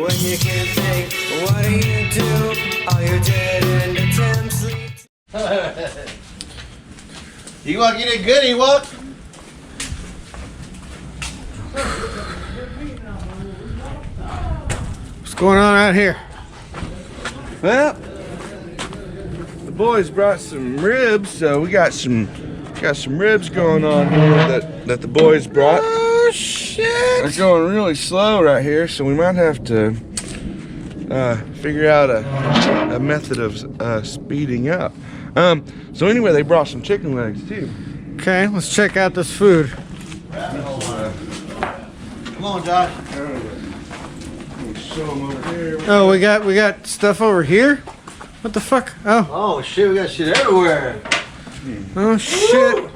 when you can't think, what do you do? All your dead end attempts lead Ewok, you did good, Ewok. What's going on out here? Well, the boys brought some ribs, so we got some ribs going on here that the boys brought. Oh shit! They're going really slow right here, so we might have to figure out a method of speeding up. So anyway, they brought some chicken legs too. Okay, let's check out this food. Come on, Josh. Show them over here. Oh, we got stuff over here. What the fuck? Oh, Oh shit, we got shit everywhere. oh shit!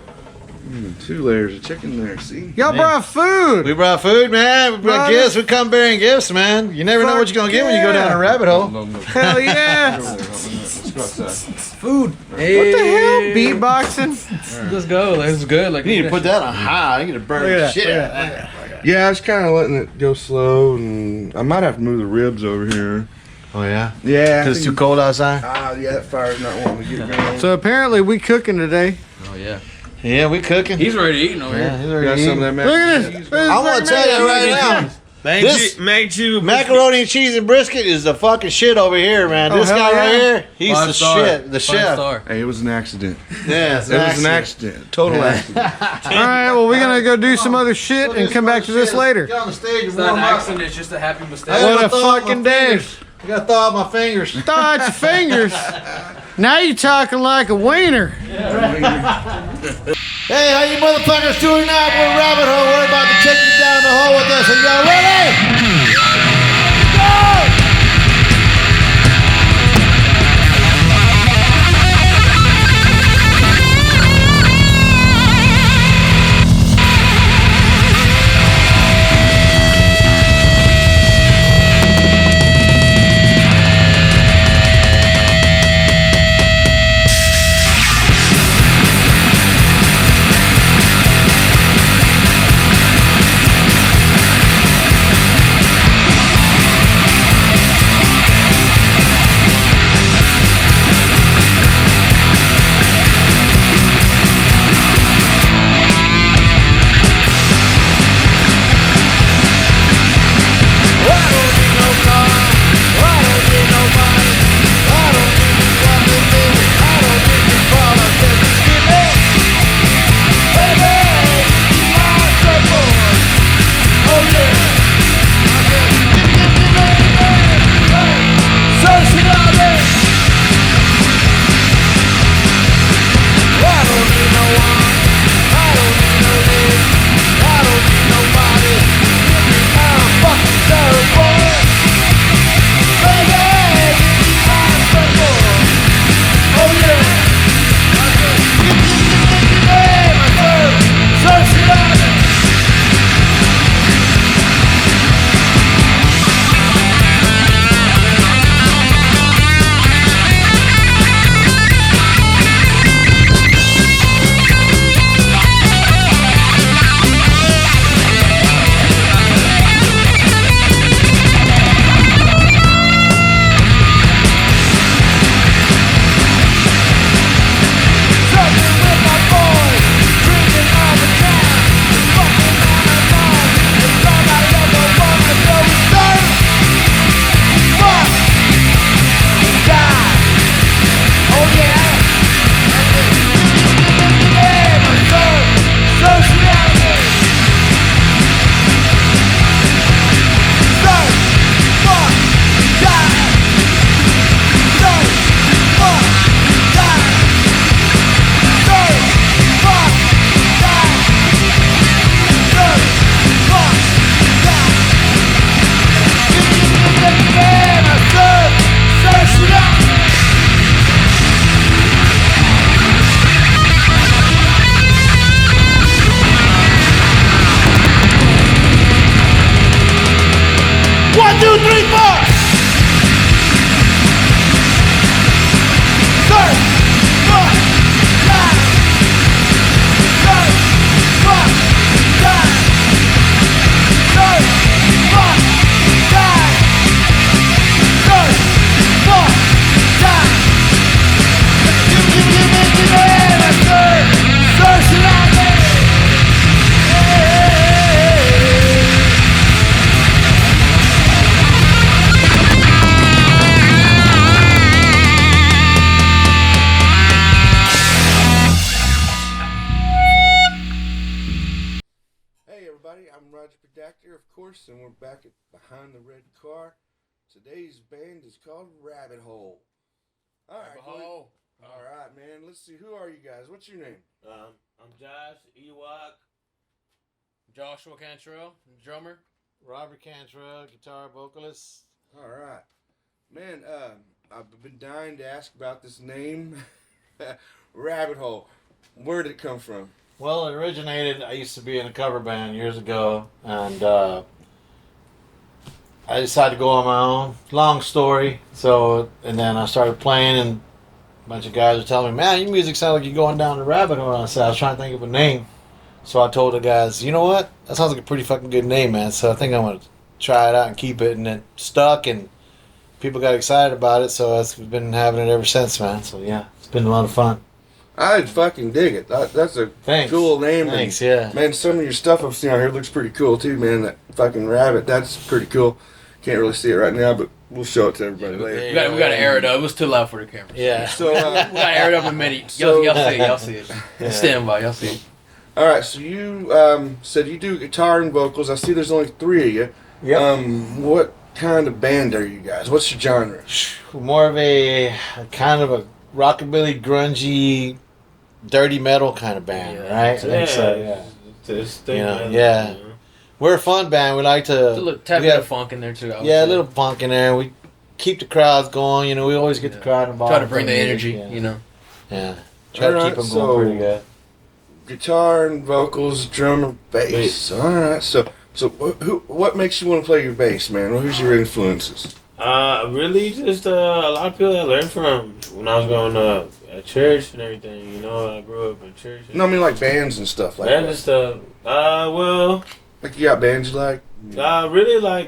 2 layers of chicken there. See? Y'all brought food. We brought food, man. We brought Brother. gifts. We come bearing gifts, man. You never know what you're gonna get when you go down a rabbit hole. Hell yeah! Food. Hey. What the hell? Beatboxing? Let's go. Let's good. Like You need to put that on high. You need to burn Look at the that, shit look out at of that. Yeah, I was kind of letting it go slow, and I might have to move the ribs over here. Oh yeah? Yeah. Because it's too cold outside? Yeah, that fire's not wanting to get going. So apparently we cooking today. Oh yeah. Yeah, we cooking. He's already eating over Yeah, here. he's Got already some of eating. that Look at mac and this. cheese. I want to tell you right now, This- macaroni and cheese and brisket is the fucking shit over here, man. Oh, This hell guy right yeah. here, he's Five the star. shit, the Five chef. star. Hey, it was an accident. Yeah, It was an accident. Total accident. All right, well we're gonna go do some other shit and come back to this later. Get on the stage and It's not warm an up. accident. It's just a happy mistake. I What gotta a thaw out my fucking day. fingers. I gotta thaw out my fingers. Thought out your fingers. Now you talking like a wiener. Hey, how you motherfuckers doing now? We're Rabbit Hole. We're about to take you down the hole with us. Are y'all ready? I'm Roger Predactor, of course, and we're back at Behind the Red Car. Today's band is called Rabbit Hole. All right, Hole. all right, man. Let's see. Who are you guys? What's your name? I'm Josh Ewok. Joshua Cantrell, drummer. Robert Cantrell, guitar vocalist. All right, man. I've been dying to ask about this name, Rabbit Hole. Where did it come from? Well, it originated. I used to be in a cover band years ago, and I decided to go on my own. Long story. So, and then I started playing, and a bunch of guys were telling me, "Man, your music sounds like you're going down the rabbit hole." And I said, I was trying to think of a name. So I told the guys, you know what? That sounds like a pretty fucking good name, man. So I think I'm gonna try it out and keep it, and it stuck, and people got excited about it. So we've been having it ever since, man. So yeah, it's been a lot of fun. I fucking dig it. That's a Thanks. cool name. Thanks, and, yeah. Man, some of your stuff I've seen out here looks pretty cool too, man. That fucking rabbit, that's pretty cool. Can't really see it right now, but we'll show it to everybody later. We got to air it up. It was too loud for the camera. Yeah. So, We got to air it up in a minute. Y'all see it. Y'all see it. Yeah. Stand by. Y'all see it. all right. So you said you do guitar and vocals. I see there's only 3 of you. Yep. What kind of band are you guys? What's your genre? More of a kind of a rockabilly, grungy, dirty metal kind of band, right? I think so, yeah. We're a fun band. We like to A little tap we of have- funk in there too. I would yeah, a say. little punk in there. We keep the crowds going. You know, we always get the crowd involved. Try to bring the in energy. music, You know. Yeah. Try to Alright, keep them so- going pretty good. Guitar and vocals, drummer, bass. All right. So what makes you want to play your bass, man? Who's your influences? Really just a lot of people I learned from when I was growing up at church and everything. You know, I grew up in church. No, I mean like bands and stuff like Band and that. stuff. Well, Like you got bands you like? I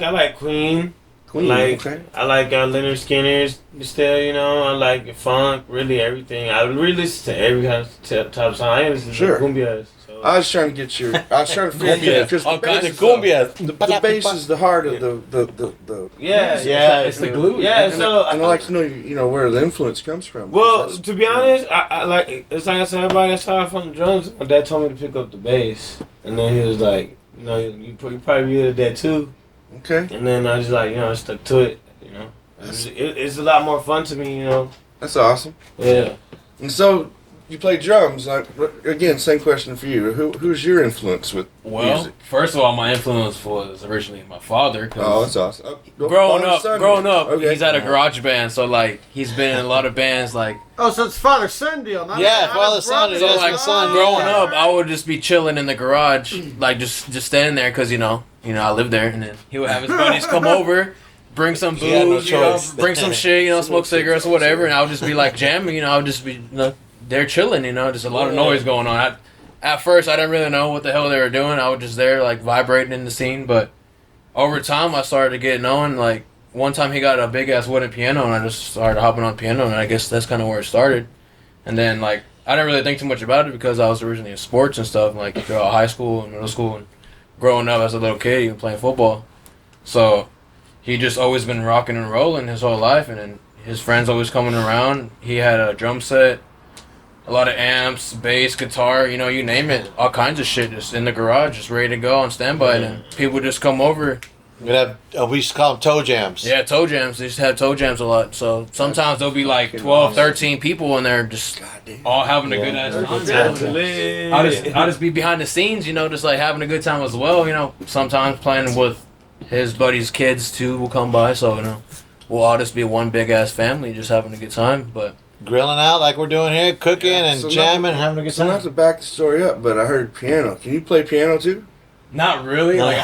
like Queen. Queen, Like okay. I like Leonard Skinner's still. You know, I like funk. Really everything. I really listen to every kind of type of song. I listen Sure. to cumbias. So. I was trying to get your. I was trying to figure Cumbia. because All the kinds bass, of the bass is the heart of the. yeah, It's the glue. Yeah, And, so and I like to know where the influence comes from. Well, That's- to be honest, I like it's like I said, everybody started from the drums. My dad told me to pick up the bass, and then he was like, you know, you probably good at that too. okay, And then I just like, I stuck to it. You know, it's a lot more fun to me. You know, that's awesome. yeah. And so you play drums. Like again, same question for you. Who's your influence with Well, music? first of all, my influence was originally my father. 'Cause Oh, that's awesome. growing Father, up, son. Okay. he's at a garage band, so like he's been in a lot of bands. Like Oh, so it's father son deal, not Yeah, not father a son, brother. it so is like my son, growing yeah. up, I would just be chilling in the garage, like just standing there, cause you know I lived there, and then he would have his buddies come over, bring some He had no booze, you know, choice. bring some shit, smoke cigarettes or whatever, and I would just be like jamming, I would just be they're chilling, just a lot of noise going on. At first, I didn't really know what the hell they were doing. I was just there like vibrating in the scene, but over time, I started to get known. Like one time, he got a big ass wooden piano, and I just started hopping on piano, and I guess that's kind of where it started. And then like I didn't really think too much about it because I was originally in sports and stuff, like throughout high school and middle school, and growing up as a little kid, even playing football. So he just always been rocking and rolling his whole life, and then his friends always coming around. He had a drum set, a lot of amps, bass, guitar, you name it, all kinds of shit just in the garage, just ready to go on standby. And then people would just come over. We'd have, we used to call them toe jams. Yeah, toe jams. They just have toe jams a lot. So sometimes there'll be like 12, 13 people in there just all having a good ass time. I'll just be behind the scenes, just like having a good time as well. Sometimes playing with his buddies' kids too will come by. So, we'll all just be one big ass family just having a good time. But Grilling out like we're doing here, cooking and So jamming, having a good So not time. to back the story up, but I heard piano. Can you play piano too? not really. No. Like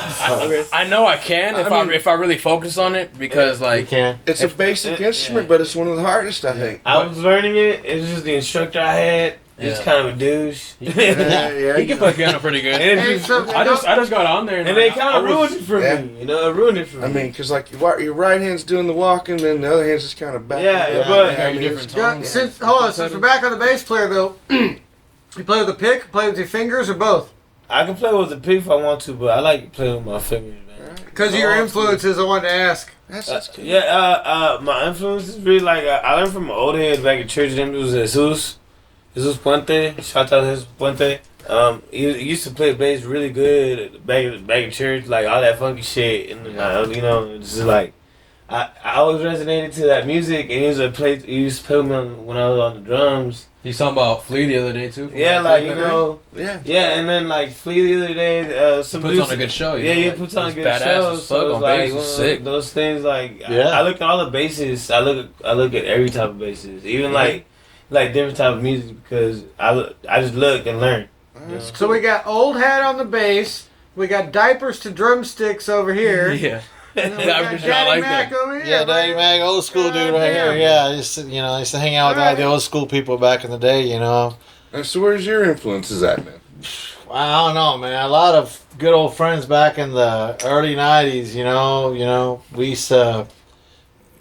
I know I can if I really focus on it because You like can. It's a basic instrument, but it's one of the hardest, I think. I was learning it. It's just the instructor I had. It's Yeah. kind of a douche. Yeah, he can play piano pretty good. And Hey, it's so- just- I just got on there and like, they kind I of was- ruined it for Yeah. me. It ruined it for me. I mean, because like your right hand's doing the walking, then the other hand's just kind of back. Yeah, up. but- I mean, different Yeah, tones. since we're back on the bass player though, you play with a pick, play with your fingers, or both? I can play with the pick if I want to, but I like playing with my fingers, man. Because of your influences, I wanted to ask. That's cool. My influence is really like I learned from an old head back at church. His name was Jesus Puente. Shout out to Jesus Puente. He used to play bass really good back in church, like all that funky shit, and you know, it's just like I always resonated to that music, and he used to play me on, when I was on the drums. He's talking about Flea the other day too. Yeah, like you know, Yeah. yeah, and then like Flea the other day, some Puts dudes, on a good show. yeah, You know, he like, puts on a he's good badass show. as fuck So on it's like bass. one It's of sick. those things. Like Yeah. I look at all the basses. I look at every type of basses, even like different type of music, because I just look and learn. So we got old hat on the bass. We got diapers to drumsticks over here. Yeah. And then we I got just Daddy like Mac that. over here. Yeah, Daddy Mag, old school dude right here. Goddamn. Yeah, I used to hang out with all the old school people back in the day. You know. So where's your influences at, man? I don't know, man. A lot of good old friends back in the early '90s. You know, we used to,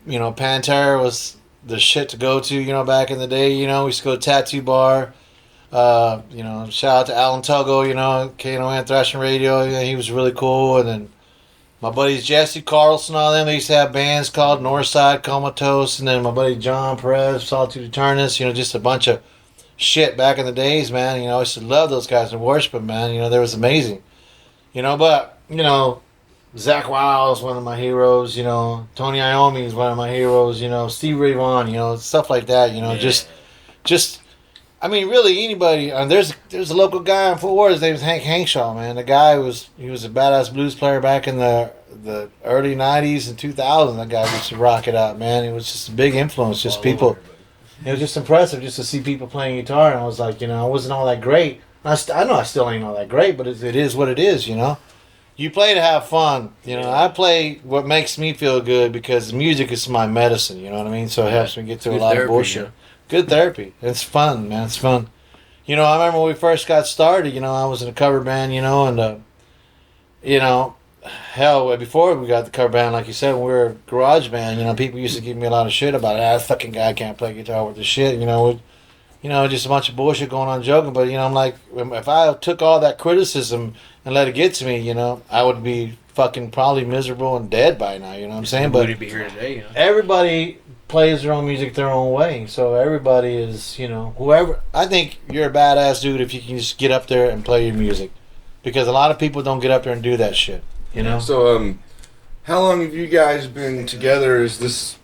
Pantera was the shit to go to. You know, back in the day. You know, we used to go to Tattoo Bar. Shout out to Alan Tuggo. You know, KNON Thrashing Radio. Yeah, he was really cool. And then my buddies Jesse Carlson, all them. They used to have bands called Northside Comatose. And then my buddy John Perez, Solitude Eternus. You know, just a bunch of shit back in the days, man. You know, I used to love those guys and worship them, man. You know, they was amazing. You know, but, Zach Wiles, one of my heroes. You know, Tony Iommi is one of my heroes. You know, Steve Ray Vaughan, stuff like that. You know, just, I mean, really anybody. There's a local guy in Fort Worth. His name is Hank Hanshaw, man. The guy he was a badass blues player back in the early '90s and 2000s. That guy used to rock it out, man. It was just a big influence. Just people. It was just impressive just to see people playing guitar, and I was like, I wasn't all that great. I know I still ain't all that great, but it is what it is, You play to have fun, I play what makes me feel good, because music is my medicine, you know what I mean? So it helps me get through a Good lot of therapy, bullshit. yeah. Good therapy. It's fun, man. It's fun. I remember when we first got started, I was in a cover band, and, hell, before we got the cover band, like you said, when we were a garage band, people used to give me a lot of shit about it. That fucking guy can't play guitar with the shit, just a bunch of bullshit going on, joking. But, I'm like, if I took all that criticism and let it get to me, I would be fucking probably miserable and dead by now, you know what I'm saying? But Would be here today, everybody plays their own music their own way. So everybody is, whoever. I think you're a badass dude if you can just get up there and play your music. Because a lot of people don't get up there and do that shit. So, how long have you guys been together? Is this?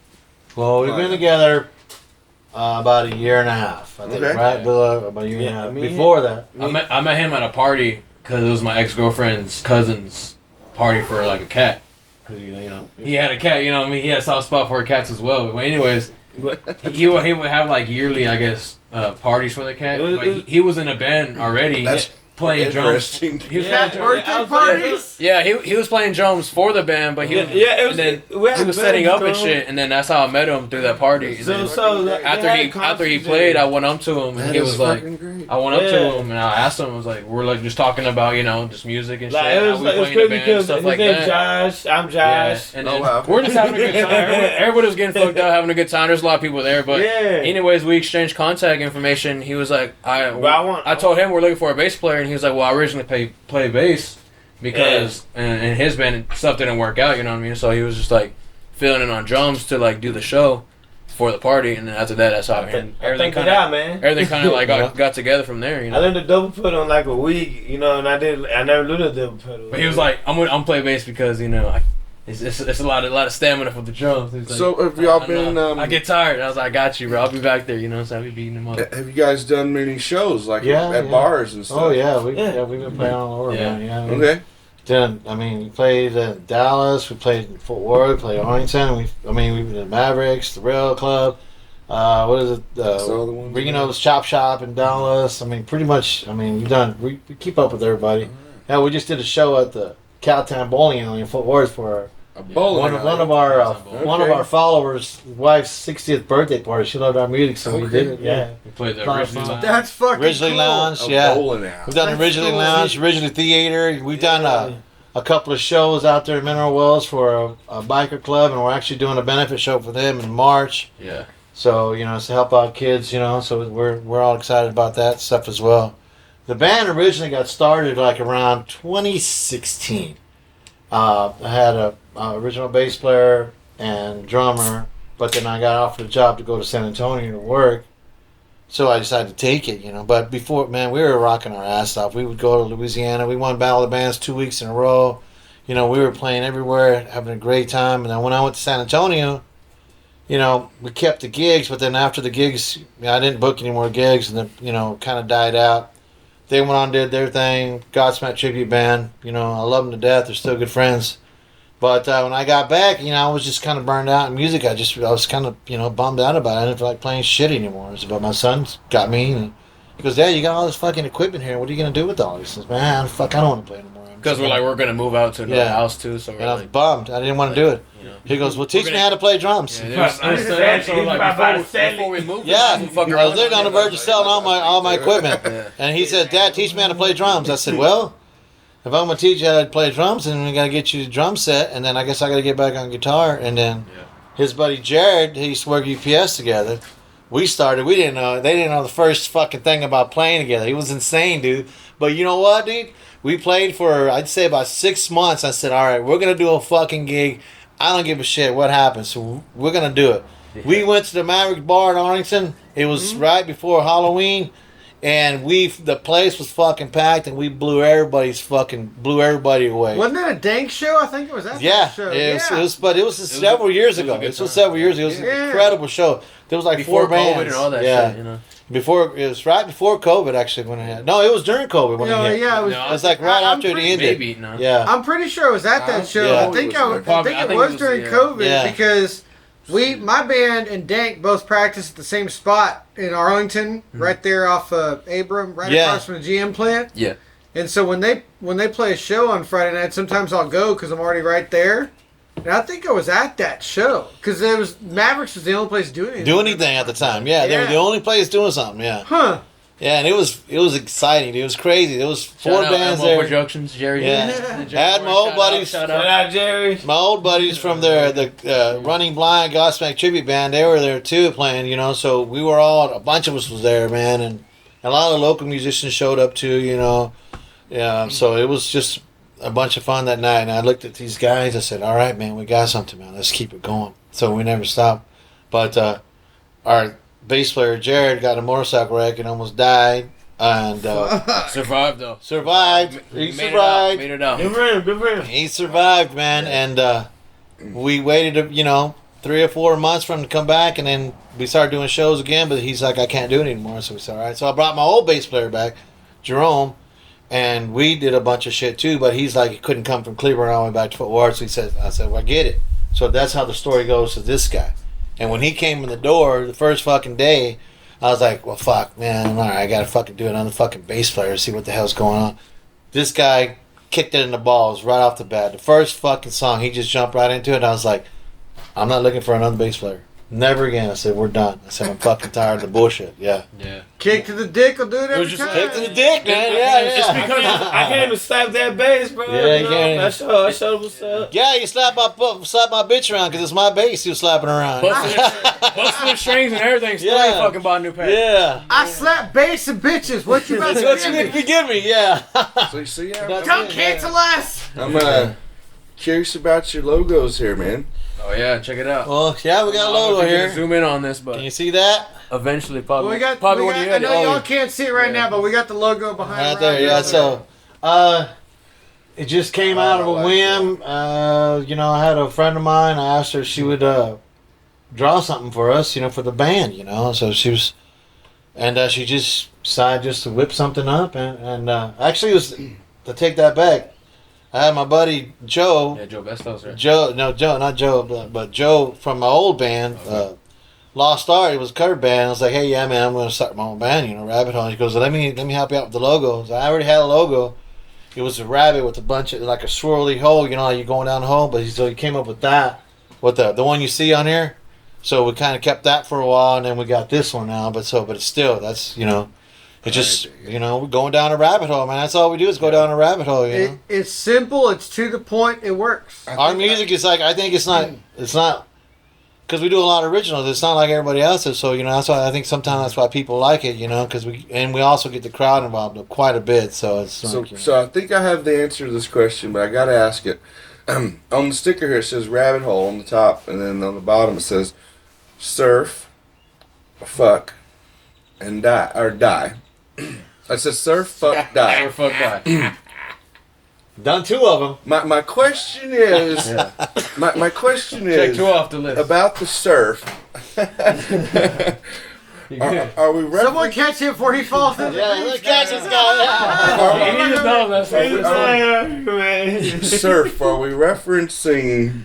Well, we've been together about a year and a half, I think, Okay. right? About a year and a Yeah, half. I mean, Before that, I met him at a party because it was my ex-girlfriend's cousin's party for like a cat. Cause he had a cat. You know what I mean? He had a soft spot for cats as well. But anyways, he would have like yearly, I guess, parties for the cat. But he was in a band already. That's playing drums. interesting. He was Yeah, playing drums. birthday parties. Yeah, he was playing drums for the band, but he was, it was. and then we had he was a setting band up and going. shit, and then that's how I met him through that party. And then after he played, I went up to him and That he is was like, fucking great. I went up Yeah. to him and I asked him, I was like, we're like just talking about just music and Like, shit. it was, how we it was play in crazy a band, because stuff his like name's that. Josh. I'm Yeah, Josh. and Oh, then wow. we're just having a good time. Everybody was getting fucked up, having a good time. There's a lot of people there, but Yeah. anyways, we exchanged contact information. He was like, I told him we're looking for a bass player, and he was like, well, I originally play bass because and his band stuff didn't work out. You know what I mean? So he was just like filling in on drums to like do the show for the party, and then after that, that's how everything Thank kind you, of man. everything kind of like got together from there. I learned the double pedal in like a week, and I never learned the double pedal. But he was like, I'm play bass because it's a lot of stamina for the drums. He's like, So have y'all I been? know. I get tired. I was like, I got you, bro. I'll be back there. So I'll be beating him up. Have you guys done many shows like Yeah, at yeah. bars and stuff? oh yeah, Yeah. we've been playing all over, Yeah. man. Yeah, Okay. we played in Dallas, we played in Fort Worth, we played Arlington. We've been in Mavericks, the Rail Club. What is it? Saw the ones Reno's Chop Shop in Dallas. pretty much. We've done. We keep up with everybody. Yeah, we just did a show at the Cowtown Bowling Alley in Fort Worth for A bowling one alley. of our Okay. one of our followers' wife's 60th birthday party. She loved our music, so we did it. Yeah, We played the Fun, original. fun. That's fucking Originally cool. Lounge. A Yeah, bowling alley. we've done That's Originally cool. Lounge, Originally Theater. We've done a couple of shows out there in Mineral Wells for a biker club, and we're actually doing a benefit show for them in March. Yeah. So it's to help out kids, So we're all excited about that stuff as well. The band originally got started like around 2016. I had a original bass player and drummer, but then I got offered a job to go to San Antonio to work. So I decided to take it, But before, man, we were rocking our ass off. We would go to Louisiana. We won Battle of the Bands 2 weeks in a row. We were playing everywhere, having a great time. And then when I went to San Antonio, we kept the gigs. But then after the gigs, I didn't book any more gigs, and then, kind of died out. They went on and did their thing. Godsmack Tribute Band. I love them to death. They're still good friends. But when I got back, I was just kind of burned out in music. I was kind of, bummed out about it. I didn't feel like playing shit anymore. But my son got me, and he goes, Dad, you got all this fucking equipment here. What are you going to do with all this? I says, man, fuck, I don't want to play anymore. Because we're gonna move out to another house too, so and I was bummed. I didn't want to do it. He goes, well, teach me how to play drums. Before we moved, I was literally on the verge of selling all my equipment. And he said, Dad, teach me how to play drums. I said, well, if I'm going to teach you how to play drums, then we got to get you the drum set, and then I guess I got to get back on guitar. And then his buddy Jared, he used to work UPS together. We didn't know, they didn't know the first fucking thing about playing together. He was insane, dude. But you know what, dude? We played for, I'd say, about 6 months. I said, all right, we're going to do a fucking gig. I don't give a shit what happens, so we're going to do it. Yeah. We went to the Maverick Bar in Arlington. It was right before Halloween, and the place was fucking packed, and we blew everybody away. Wasn't that a dank show? I think it was that show. But it was several years ago. It was several years ago. It was an incredible show. There was like before 4 bands. COVID and all that shit, It was right before COVID, actually, when it had. No, it was during COVID when it hit. Yeah, it was like right after it ended. Maybe, no. Yeah. I'm pretty sure it was at that show. Yeah. I think it was during COVID because my band and Dank both practiced at the same spot in Arlington, right there off Abram, right across from the GM plant. Yeah. And so when they play a show on Friday night, sometimes I'll go because I'm already right there. And I think I was at that show because Mavericks was the only place doing anything. At the time. Yeah, they were the only place doing something. Yeah. Huh. Yeah, and it was exciting. It was crazy. There was 4 bands there. Productions, Jerry. Yeah. I had my old buddies. Shout out, Jerry. My old buddies from the Running Blind Godsmack Tribute Band. They were there too playing. So we were a bunch of us was there, man, and a lot of local musicians showed up too. Yeah. So it was just a bunch of fun that night, and I looked at these guys. I said, all right, man, we got something, man. Let's keep it going. So we never stopped. But our bass player, Jared, got a motorcycle wreck and almost died. And survived, though. Survived. He survived. Made it out. Good for him. He survived, man. And we waited, 3 or 4 months for him to come back, and then we started doing shows again, but he's like, I can't do it anymore. So we said, all right. So I brought my old bass player back, Jerome, and we did a bunch of shit too, but he's like, he couldn't come from Cleveland all the way back to Fort Worth. So I said, well, I get it. So that's how the story goes to this guy. And when he came in the door the first fucking day, I was like, well, fuck, man, all right, I gotta fucking do another fucking bass player, see what the hell's going on. This guy kicked it in the balls right off the bat. The first fucking song, he just jumped right into it, and I was like, I'm not looking for another bass player. Never again. I said, we're done. I said, I'm fucking tired of the bullshit. Yeah. Kick to the dick will do it every time. Kick to the dick, man. Yeah. I can't even slap that bass, bro. Yeah, you can't. I showed what's up. Yeah, you slap my bitch around because it's my bass you slapping around. Busting the strings and everything. Still ain't fucking bought a new pack. Yeah. I slap bass and bitches. What you about to That's give what me? you give me, yeah. So yeah, Don't cancel us. I'm curious about your logos here, man. Oh yeah, check it out. Well, yeah, we got a logo here. Zoom in on this, Can but you see that? eventually, probably. Well, we got, when you I edit. know y'all can't see it right now, but we got the logo behind Right there, yeah. So, it just came out of a whim. I had a friend of mine. I asked her if she would draw something for us, for the band, So she was, and she just decided just to whip something up, and actually it was to take that back. I had my buddy Joe. Yeah, Joe Bestos, right? Not Joe, but Joe from my old band, Lost Art. It was a cover band. I was like, hey, yeah, man, I'm going to start my own band, Rabbit Hole. He goes, let me help you out with the logo. So I already had a logo. It was a rabbit with a bunch of, like a swirly hole, like you're going down the hole. But he came up with that, with the one you see on here. So we kind of kept that for a while, and then we got this one now. But it's still, that's, It just, we're going down a rabbit hole, man. That's all we do is go down a rabbit hole, It's simple. It's to the point. It works. Our music is like, I think it's not, because we do a lot of originals. It's not like everybody else's. So, that's why I think sometimes that's why people like it, because we also get the crowd involved quite a bit. So it's So I think I have the answer to this question, but I got to ask it. On the sticker here, it says rabbit hole on the top, and then on the bottom it says surf, fuck, and die. I said surf, fuck, die. Or fuck that. Done 2 of them. My question is, my question Check is 2 off the list. about the surf. Are we Someone referencing? catch him before he falls in the Yeah, beach. look at this guy. He just knows that's what we're saying. Surf, are we referencing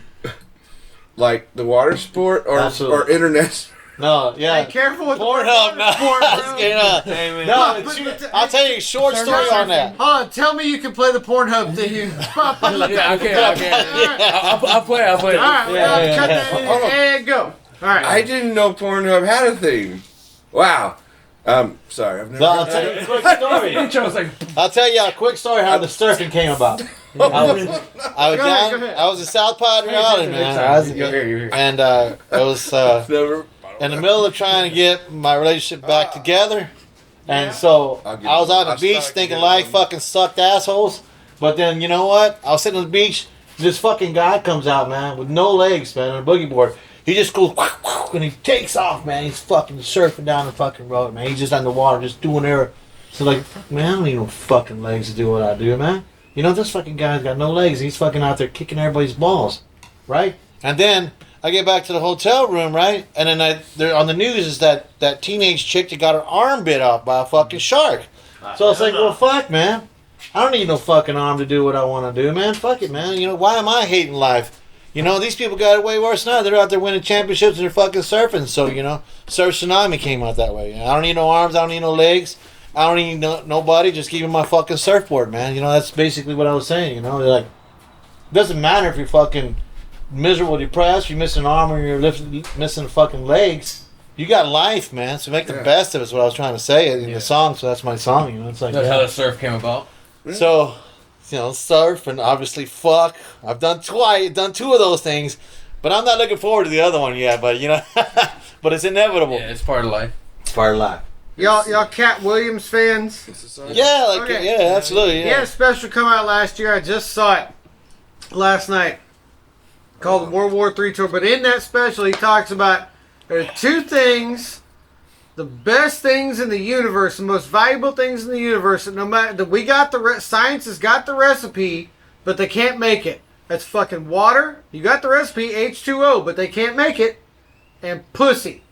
like the water sport or Absolutely. internet? No, yeah. Hey, careful with Pornhub, the no. sport, bro. Hey, man. No, But- but- I'll tell you a short story on that. Hold on, tell me you can play the Pornhub thing. Yeah, I can't. I'll play. All right, we gotta yeah, cut yeah. that in Hold on. and go. All right. I didn't know Pornhub had a theme. Wow. Sorry, I've never. No, I'll tell you a quick story. Intro's like, I'll tell you a quick story how the surfing came about. I was Go ahead, down. go ahead. I was in South Padre Island, man. you're here. And it was Never. in the middle of trying to get my relationship back together. And so I'll get I was it. on the I'll beach start thinking getting life it. fucking sucked assholes. But then, you know what? I was sitting on the beach. This fucking guy comes out, man, with no legs, man, on a boogie board. He just goes, and he takes off, man. He's fucking surfing down the fucking road, man. He's just on the water, just doing there. So, like, man, I don't need no fucking legs to do what I do, man. You know, this fucking guy's got no legs. He's fucking out there kicking everybody's balls, right? And then I get back to the hotel room, right? And then there on the news is that teenage chick that got her arm bit off by a fucking shark. So I was like, well, fuck, man. I don't need no fucking arm to do what I want to do, man. Fuck it, man. You know, why am I hating life? You know, these people got it way worse now. They're out there winning championships and they're fucking surfing. So, you know, Surf Tsunami came out that way. I don't need no arms. I don't need no legs. I don't need nobody. Just give me my fucking surfboard, man. You know, that's basically what I was saying. You know, they're like, doesn't matter if you're fucking miserable, depressed, you're missing an arm or you're missing fucking legs. You got life, man. So make the best of it. Is what I was trying to say in the song. So that's my song. You know, it's like That's how the surf came about. so, you know, surf and obviously fuck. I've done 2 of those things, but I'm not looking forward to the other one yet. But you know, but it's inevitable. Yeah, it's part of life. It's part of life. Y'all Cat Williams fans? Yeah, like Okay. yeah, absolutely. He had Yeah. a special come out last year. I just saw it last night called the World War III Tour. But in that special, he talks about there are 2 things, the best things in the universe, the most valuable things in the universe. That no matter that we got science has got the recipe, but they can't make it. That's fucking water. You got the recipe, H2O, but they can't make it. And pussy.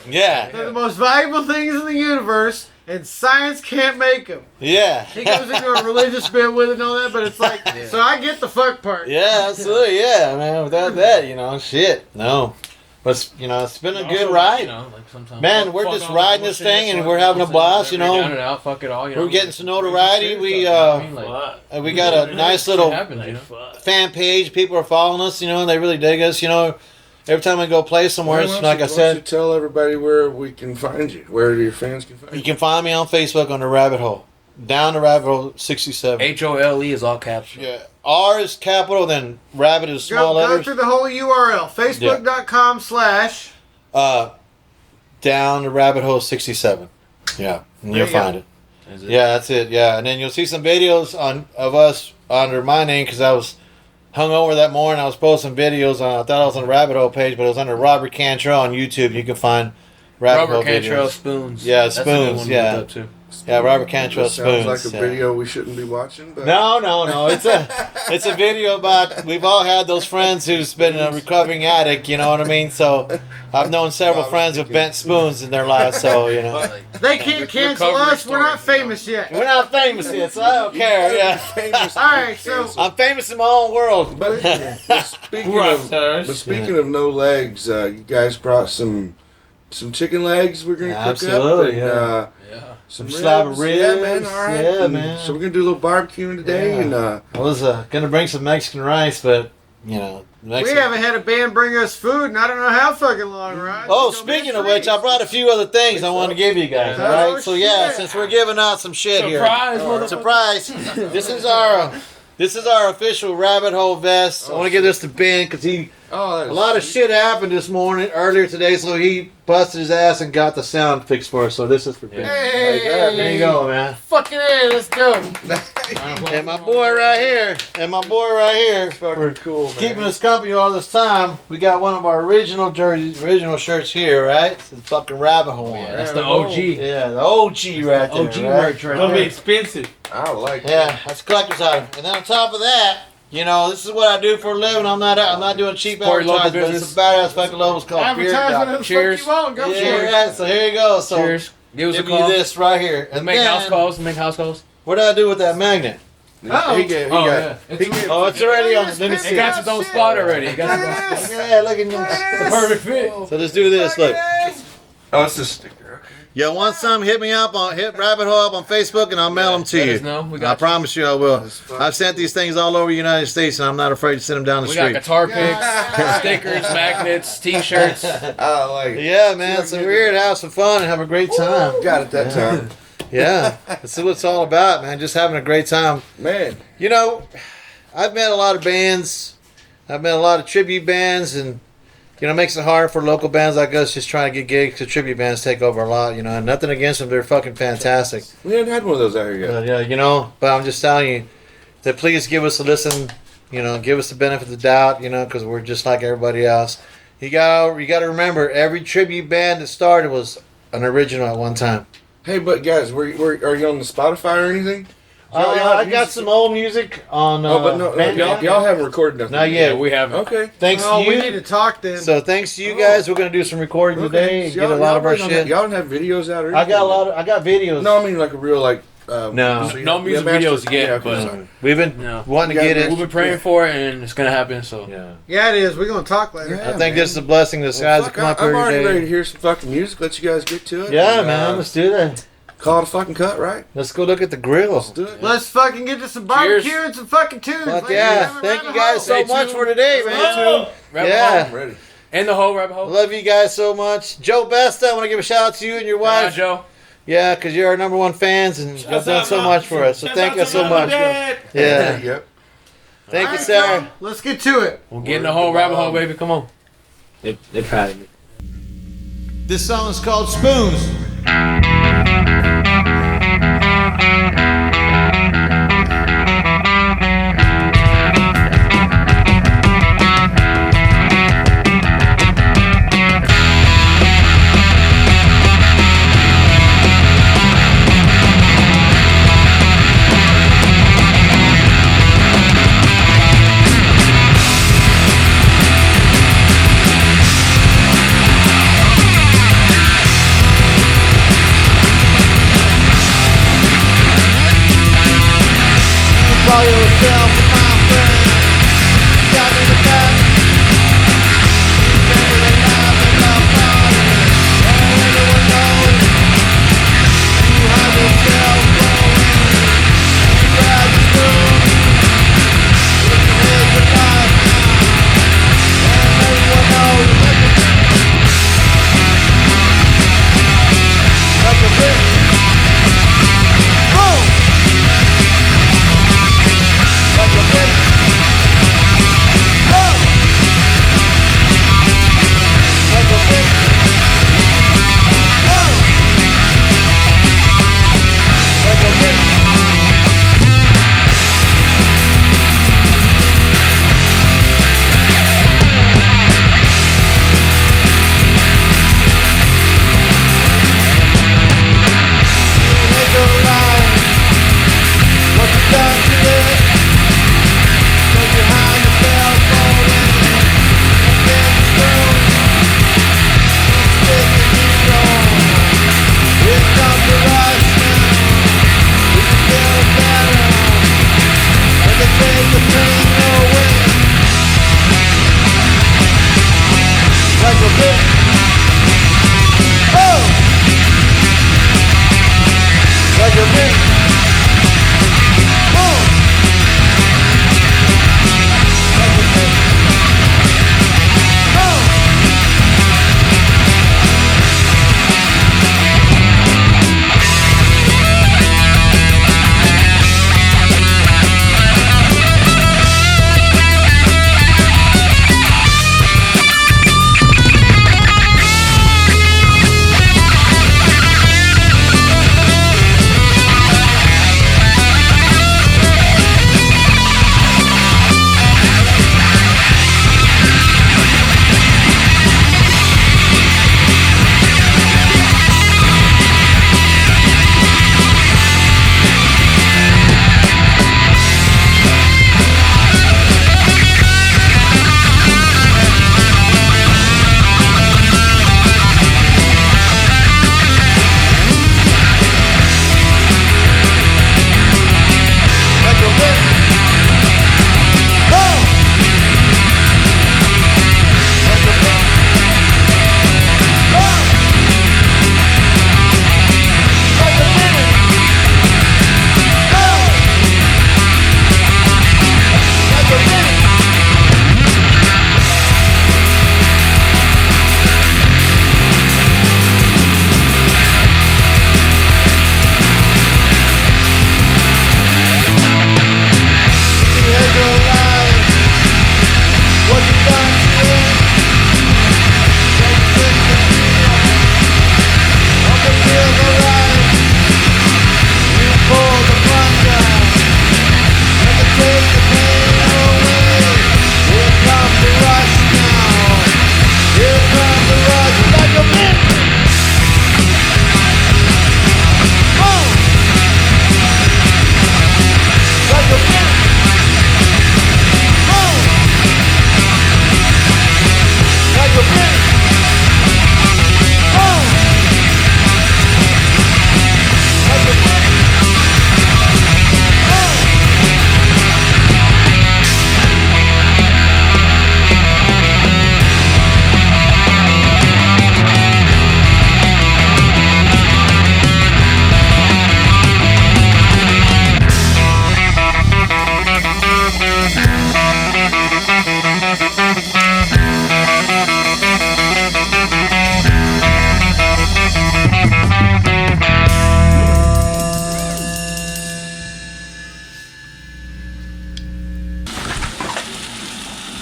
Yeah. They're the most valuable things in the universe, and science can't make them. Yeah. He goes into a religious bit with it and all that, but it's like, so I get the fuck part. Yeah, absolutely. Yeah, man. Without that, you know, shit. No. But you know, it's been a good ride. You know, like sometimes Man, we're just riding this thing and we're having a blast, you know. Down and out, fuck it all. You know, We're getting some notoriety. We What? we got a nice little Shit happens, you know? Fuck. fan page. People are following us, you know, and they really dig us, you know. Every time I go play somewhere, it's like I Why don't you said, tell everybody where we can find you, where your fans can find you you. can find me on Facebook under Rabbit Hole. Down the Rabbit Hole 67. HOLE is all caps. Yeah. R is capital, then Rabbit is small Go letters. through the whole URL. Facebook.com/ Down the Rabbit Hole 67. Yeah. And you'll There you find it. Yeah, that's it. Yeah, and then you'll see some videos of us under my name because I was hungover that morning. I was posting videos on. I thought I was on the Rabbit Hole page, but it was under Robert Cantrell on YouTube. You can find Rabbit Hole Robert Cantrell videos. Spoons. Yeah, That's a good Spoons, one to yeah. look up, too. Yeah, Robert Cantrell That sounds Spoons. like a yeah. video we shouldn't be watching. But No. It's a video about we've all had those friends who's been a recovering addict. You know what I mean? So I've known several friends with bent spoons in their lives. So you know, They can't cancel Recovery us. We're not stories, famous yet. we're not famous yet, so I don't care. Yeah, famous. All right, so I'm famous in my own world. But speaking of no legs, you guys brought some chicken legs. We're gonna cook Absolutely, up. And, Yeah. some slab of Yeah, ribs. man. All right. Yeah, And man. So we're gonna do a little barbecuing today, Yeah. and I was gonna bring some Mexican rice, but you know, we Mexican. haven't had a band bring us food in I don't know how fucking long, right? Oh, It's gonna be speaking of which, I brought a few other things I want to give you guys. All Oh, right, so yeah, shit. since we're giving out some shit here, Surprise, motherfucker. surprise! This is our official Rabbit Hole vest. I want to give this to Ben because a lot of shit happened this morning earlier today, so he busted his ass and got the sound fixed for us. So this is for Ben. Hey, There you go, man. Fucking A, let's go. And my boy right here. Fucking cool, man. Keeping us company all this time. We got one of our original jerseys, original shirts here, right? It's the fucking rabbit hole. Yeah, that's the OG. Yeah, the OG right there. OG right? merch right Gonna be there. expensive. I like Yeah, that's a collector's item. And then on top of that, you know, this is what I do for a living. I'm not doing cheap Support your local advertising, but it's business. a badass fucking logo. It's called Beard Advertisement Doc. of the Cheers. fuck you want. Go Yeah, for it. right, so here you go. So Cheers. Give us a give me call. this right here. Let's And make house then, calls. Make house calls. what did I do with that magnet? Uh-oh. He got. Oh, it's already on. Let me see. It got its own spot already. It got its own spot. Yeah, look at The perfect fit. So let's do this. Look. Oh, it's a sticker. Okay. You want some? Hit me up on Rabbit Hole up on Facebook, and I'll mail them to Let you. us know. We I got promise you I will. That's fine. I've sent these things all over the United States, and I'm not afraid to send them down the We got street. guitar picks, stickers, magnets, T-shirts. I like it. Yeah, man. So we're here to have some fun and have a great time. Got it that time. Yeah, that's what it's all about, man. Just having a great time. Man. You know, I've met a lot of bands. I've met a lot of tribute bands, and you know, it makes it hard for local bands like us just trying to get gigs. Because tribute bands take over a lot. You know, and nothing against them; they're fucking fantastic. We haven't had one of those out here yet. Yeah, you know, but I'm just telling you that please give us a listen. You know, give us the benefit of the doubt. You know, because we're just like everybody else. You got to remember, every tribute band that started was an original at one time. Hey, but guys, are you on the Spotify or anything? Y'all have I got music? some old music on. Oh, but no, Bandcamp. y'all haven't recorded nothing. Not yet. Yeah, we haven't. Okay. Thanks Oh, to we you. need to talk then. So thanks to you guys, we're gonna do some recording today. So Get a lot of our y'all shit. Y'all don't have videos out or I got a anything? lot of. I got videos. No, I mean like a real like. No. so you No have- music yeah, videos master- yet, yeah, okay, but- sorry. We've been No. wanting to Yeah, get man. it. We've been praying for it, and it's gonna happen. So Yeah. Yeah, it is. We're going to talk later. Yeah. I think man. this is a blessing. This Well, guys fuck, to come up I'm here already ready to today. hear some fucking music. Let you guys get to it. Yeah, And, man. Let's do that. call it a fucking cut, right? Let's go look at the grill. Let's do it. Let's fucking get to some barbecue and some fucking tunes. Fuck ladies yeah! and Thank gentlemen, you guys so Stay much tuned. for today, man. Rabbit Yeah. I'm ready. Hole. And the whole rabbit I hole. love you guys so much. Joe Besta, I want to give a shout out to you and your Yeah, wife. Joe. Yeah, because you're our number one fans and you've done so much for us. So thank you so much. Yeah. Yep. Thank All you, right, Sarah. so let's get to it. We'll get in the whole rabbit hole, baby. Come on. They're proud of me. This song is called Spoons. Call yourself my friend. Got in the back. Better than life in my body. Everyone knows you have yourself going. You grab the spoon. Look ahead to life now. And everyone knows. Like a bitch. Boom! Like a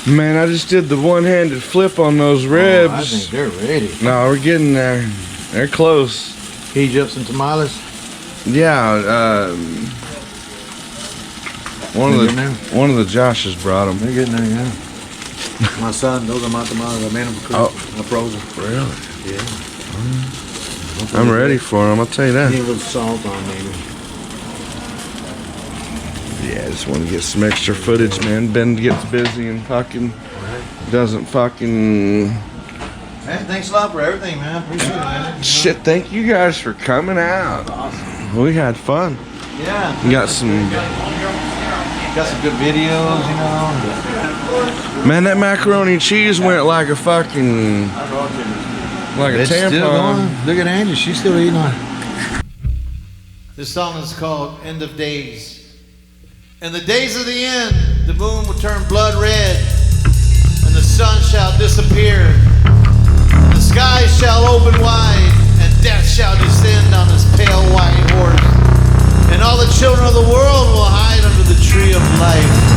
Man, I just did the one-handed flip on those Oh, ribs. I think they're ready. No, we're getting there. They're close. Heat up some tamales. Yeah, one They're of getting the Joshes brought them. They're getting there, yeah. My son, those are my tamales. I made them for Christmas. I froze them. Really? Yeah. I'm ready for them. I'll tell you that. Need a little salt on maybe. Yeah, I just want to get some extra footage, man. Ben gets busy and fucking doesn't fucking. Man, thanks a lot for everything, man. Appreciate it, man. Shit, thank you guys for coming out. We had fun. Yeah. We got some. Got some good videos, you know. Man, that macaroni and cheese went like a fucking. Like a It's still tampon. going. Look at Angie, she's still eating on it. This song is called End of Days. In the days of the end, the moon will turn blood red, and the sun shall disappear. And the sky shall open wide, and death shall descend on his pale white horse. And all the children of the world will hide under the tree of life.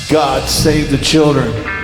God save the children.